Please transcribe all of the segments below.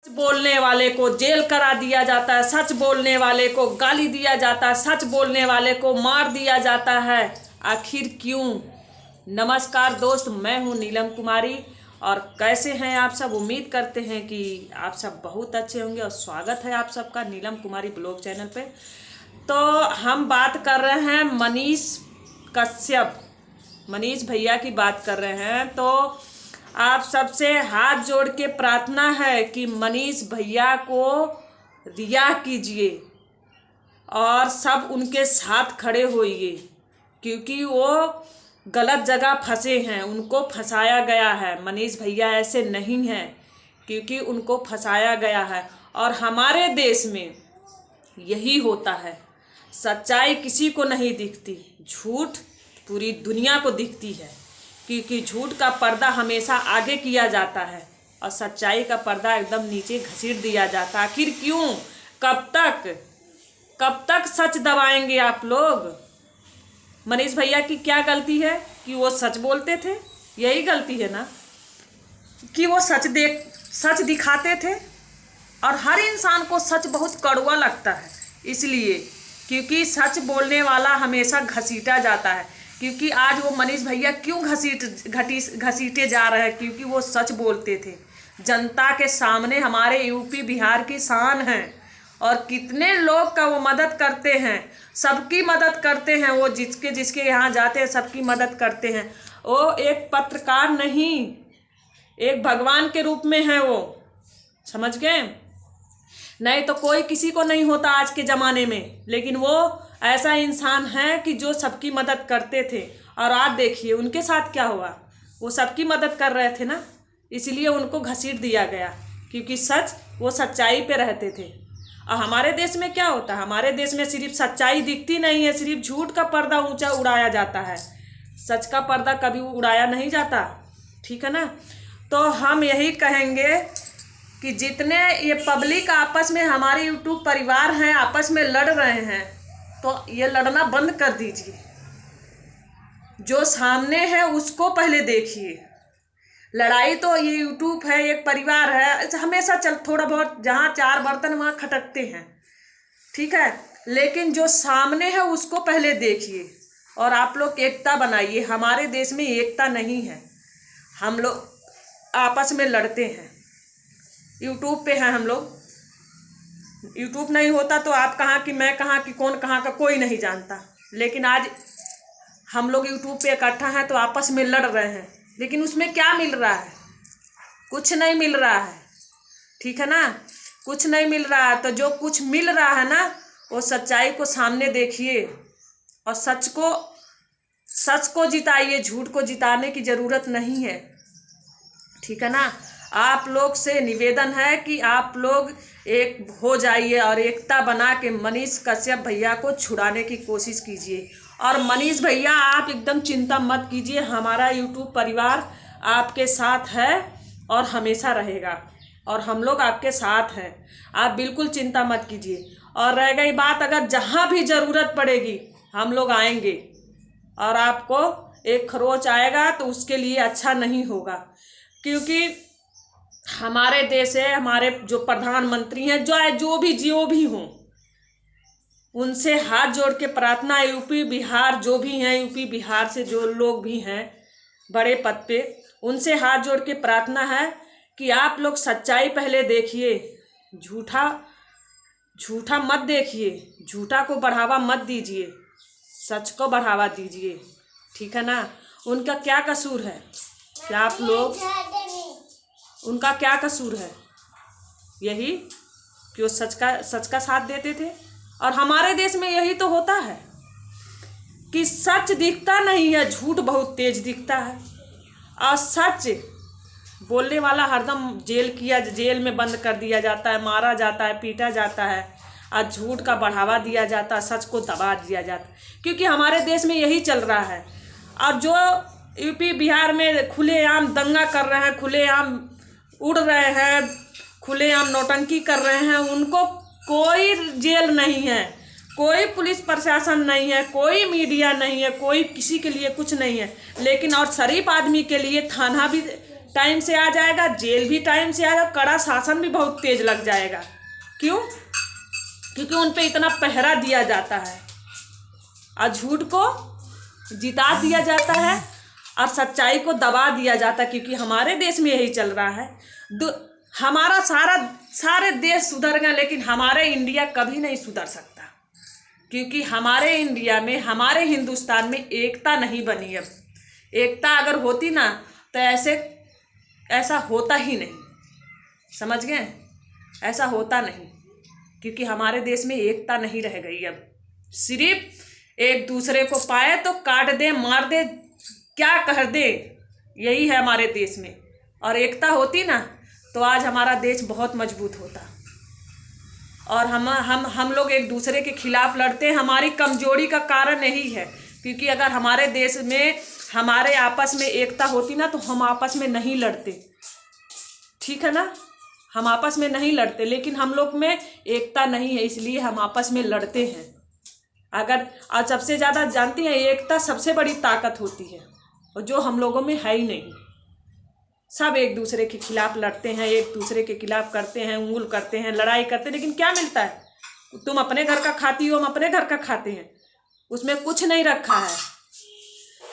बोलने वाले को जेल करा दिया जाता है, सच बोलने वाले को गाली दिया जाता है, सच बोलने वाले को मार दिया जाता है। आखिर क्यों? नमस्कार दोस्त, मैं हूं नीलम कुमारी और कैसे हैं आप सब। उम्मीद करते हैं कि आप सब बहुत अच्छे होंगे और स्वागत है आप सबका नीलम कुमारी ब्लॉग चैनल पे। तो हम बात कर रहे हैं मनीष कश्यप, मनीष भैया की बात कर रहे हैं। तो आप सबसे हाथ जोड़ के प्रार्थना है कि मनीष भैया को रिहा कीजिए और सब उनके साथ खड़े होइए, क्योंकि वो गलत जगह फंसे हैं, उनको फंसाया गया है। मनीष भैया ऐसे नहीं हैं, क्योंकि उनको फंसाया गया है। और हमारे देश में यही होता है, सच्चाई किसी को नहीं दिखती, झूठ पूरी दुनिया को दिखती है, क्योंकि झूठ का पर्दा हमेशा आगे किया जाता है और सच्चाई का पर्दा एकदम नीचे घसीट दिया जाता है। आखिर क्यों? कब तक सच दबाएंगे आप लोग? मनीष भैया की क्या गलती है कि वो सच बोलते थे? यही गलती है ना कि वो सच दिखाते थे। और हर इंसान को सच बहुत कड़वा लगता है, इसलिए क्योंकि सच बोलने वाला हमेशा घसीटा जाता है। क्योंकि आज वो मनीष भैया क्यों घसीटे जा रहे हैं? क्योंकि वो सच बोलते थे। जनता के सामने हमारे यूपी बिहार की शान है और कितने लोग का वो मदद करते हैं, सबकी मदद करते हैं। वो जिसके यहाँ जाते हैं सबकी मदद करते हैं। वो एक पत्रकार नहीं, एक भगवान के रूप में है वो, समझ गए? नहीं तो कोई किसी को नहीं होता आज के ज़माने में, लेकिन वो ऐसा इंसान है कि जो सबकी मदद करते थे। और आज देखिए उनके साथ क्या हुआ, वो सबकी मदद कर रहे थे ना, इसलिए उनको घसीट दिया गया, क्योंकि वो सच्चाई पे रहते थे। और हमारे देश में क्या होता है? हमारे देश में सिर्फ सच्चाई दिखती नहीं है, सिर्फ झूठ का पर्दा ऊंचा उड़ाया जाता है, सच का पर्दा कभी उड़ाया नहीं जाता। ठीक है ना? तो हम यही कहेंगे कि जितने ये पब्लिक आपस में, हमारे यूट्यूब परिवार हैं, आपस में लड़ रहे हैं, तो ये लड़ना बंद कर दीजिए। जो सामने है उसको पहले देखिए। लड़ाई तो ये यूट्यूब है, एक परिवार है, हमेशा थोड़ा बहुत जहाँ चार बर्तन वहाँ खटकते हैं, ठीक है। लेकिन जो सामने है उसको पहले देखिए और आप लोग एकता बनाइए। हमारे देश में एकता नहीं है, हम लोग आपस में लड़ते हैं। यूट्यूब पे हैं हम लोग, यूट्यूब नहीं होता तो आप कहाँ की, मैं कहाँ की, कौन कहाँ का, कोई नहीं जानता। लेकिन आज हम लोग यूट्यूब पे इकट्ठा हैं तो आपस में लड़ रहे हैं, लेकिन उसमें क्या मिल रहा है? कुछ नहीं मिल रहा है, ठीक है ना? कुछ नहीं मिल रहा है। तो जो कुछ मिल रहा है ना, वो सच्चाई को सामने देखिए और सच को जिताइए। झूठ को जिताने की ज़रूरत नहीं है, ठीक है ना? आप लोग से निवेदन है कि आप लोग एक हो जाइए और एकता बना के मनीष कश्यप भैया को छुड़ाने की कोशिश कीजिए। और मनीष भैया आप एकदम चिंता मत कीजिए, हमारा यूट्यूब परिवार आपके साथ है और हमेशा रहेगा, और हम लोग आपके साथ हैं। आप बिल्कुल चिंता मत कीजिए। और रह गई बात, अगर जहाँ भी ज़रूरत पड़ेगी हम लोग आएंगे, और आपको एक खरोच आएगा तो उसके लिए अच्छा नहीं होगा, क्योंकि हमारे देश है, हमारे जो प्रधानमंत्री हैं, जो भी हों, उनसे हाथ जोड़ के प्रार्थना, यूपी बिहार जो भी हैं, यूपी बिहार से जो लोग भी हैं बड़े पद पे, उनसे हाथ जोड़ के प्रार्थना है कि आप लोग सच्चाई पहले देखिए, झूठा मत देखिए, झूठा को बढ़ावा मत दीजिए, सच को बढ़ावा दीजिए, ठीक है ना? उनका क्या कसूर है? क्या आप लोग, उनका क्या कसूर है? यही कि वो सच का साथ देते थे। और हमारे देश में यही तो होता है कि सच दिखता नहीं है, झूठ बहुत तेज दिखता है। और सच बोलने वाला हरदम जेल में बंद कर दिया जाता है, मारा जाता है, पीटा जाता है, और झूठ का बढ़ावा दिया जाता है, सच को दबा दिया जाता है, क्योंकि हमारे देश में यही चल रहा है। और जो यूपी बिहार में खुलेआम दंगा कर रहे हैं, खुलेआम उड़ रहे हैं, खुलेआम नौटंकी कर रहे हैं, उनको कोई जेल नहीं है, कोई पुलिस प्रशासन नहीं है, कोई मीडिया नहीं है, कोई किसी के लिए कुछ नहीं है। लेकिन और शरीफ आदमी के लिए थाना भी टाइम से आ जाएगा, जेल भी टाइम से आएगा, कड़ा शासन भी बहुत तेज लग जाएगा। क्यों? क्योंकि उन पे इतना पहरा दिया जाता है और झूठ को जिता दिया जाता है और सच्चाई को दबा दिया जाता है। क्योंकि हमारे देश में यही चल रहा है। हमारा सारे देश सुधर गए, लेकिन हमारे इंडिया कभी नहीं सुधर सकता। क्योंकि हमारे इंडिया में, हमारे हिंदुस्तान में एकता नहीं बनी। अब एकता अगर होती ना तो ऐसा होता ही नहीं। समझ गए? ऐसा होता नहीं, क्योंकि हमारे देश में एकता नहीं रह गई। अब सिर्फ एक दूसरे को पाए तो काट दे, मार दे, क्या कर दे, यही है हमारे देश में। और एकता होती ना तो आज हमारा देश बहुत मजबूत होता। और हम लोग एक दूसरे के खिलाफ लड़ते हैं। हमारी कमजोरी का कारण यही है, क्योंकि अगर हमारे देश में हमारे आपस में एकता होती ना तो हम आपस में नहीं लड़ते। ठीक है ना? हम आपस में नहीं लड़ते, लेकिन हम लोग में एकता नहीं है, इसलिए हम आपस में लड़ते हैं। अगर आज सबसे ज़्यादा जानती हैं, एकता सबसे बड़ी ताकत होती है, और जो हम लोगों में है ही नहीं। सब एक दूसरे के खिलाफ लड़ते हैं, एक दूसरे के खिलाफ करते हैं, उंगल करते हैं, लड़ाई करते हैं, लेकिन क्या मिलता है? तुम अपने घर का खाती हो, हम अपने घर का खाते हैं, उसमें कुछ नहीं रखा है।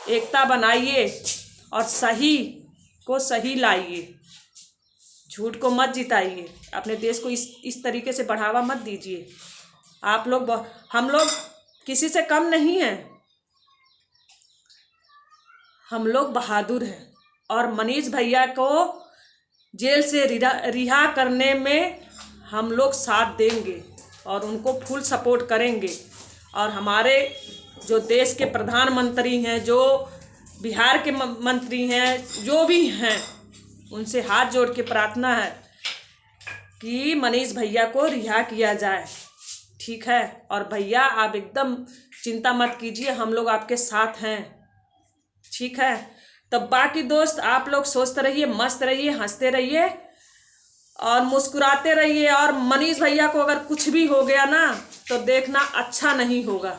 एकता बनाइए और सही को सही लाइए, झूठ को मत जिताइए, अपने देश को इस तरीके से बढ़ावा मत दीजिए। आप लोग, हम लोग किसी से कम नहीं हैं, हम लोग बहादुर हैं। और मनीष भैया को जेल से रिहा करने में हम लोग साथ देंगे और उनको फुल सपोर्ट करेंगे। और हमारे जो देश के प्रधानमंत्री हैं, जो बिहार के मंत्री हैं, जो भी हैं, उनसे हाथ जोड़ के प्रार्थना है कि मनीष भैया को रिहा किया जाए। ठीक है? और भैया आप एकदम चिंता मत कीजिए, हम लोग आपके साथ हैं। ठीक है? तो बाकी दोस्त, आप लोग सोचते रहिए, मस्त रहिए, हंसते रहिए और मुस्कुराते रहिए। और मनीष भैया को अगर कुछ भी हो गया ना तो देखना अच्छा नहीं होगा।